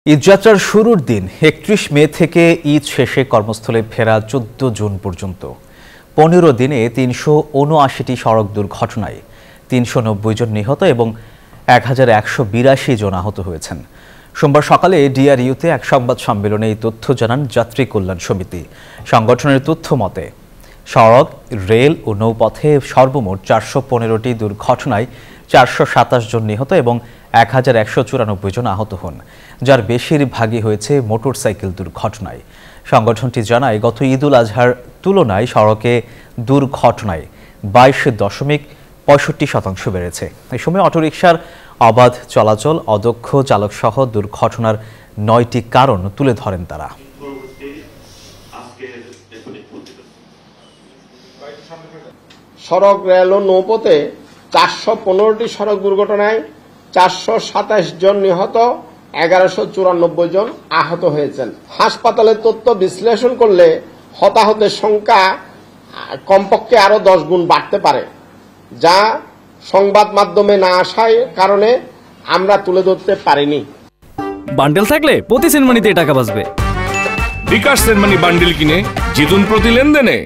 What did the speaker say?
ঈদযাত্রার শুরুর দিন ৩১ মে থেকে ঈদ শেষে কর্মস্থলে ফেরা ১৪ জুন পর্যন্ত ১৫ দিনে ৩৭৯টি সড়ক দুর্ঘটনায় ৩৯০ জন নিহত এবং ১১৮২ জন আহত হয়েছেন। সোমবার সকালে ডিআরইউতে এক সংবাদ সম্মেলনে এই তথ্য জানান যাত্রী কল্যাণ সমিতি। সংগঠনের তথ্য মতে সড়ক, রেল ও নৌপথে সর্বমোট ৪১৫টি দুর্ঘটনায় ৪২৭ জন নিহত এবং ১১৯৪ জন আহত হন, যার বেশিরভাগই হয়েছে মোটরসাইকেল দুর্ঘটনায়। সংগঠনটি জানায়, গত ঈদুল আজহার তুলনায় সড়কে দুর্ঘটনায় ২২.৬৫% বেড়েছে। এই সময় অটোরিকশার অবাধ চলাচল, অদক্ষ চালকসহ দুর্ঘটনার ৯টি কারণ তুলে ধরেন তারা। সড়ক, রেল ও নৌপথে ৪১৫টি সড়ক দুর্ঘটনায় ৪২৭ জন নিহত, ১১৯৪ জন আহত হয়েছেন। হাসপাতালের তথ্য বিশ্লেষণ করলে হতাহতের সংখ্যা কমপক্ষে আরো 10 গুণ বাড়তে পারে, যা সংবাদ মাধ্যমে না আসার কারণে আমরা তুলে ধরতে পারিনি। বান্ডেল থাকলে প্রতি সেনমানিতে টাকা বাঁচবে। বিকাশ সেনমানি বান্ডেল কিনে জিতুন প্রতি লেনদেনে।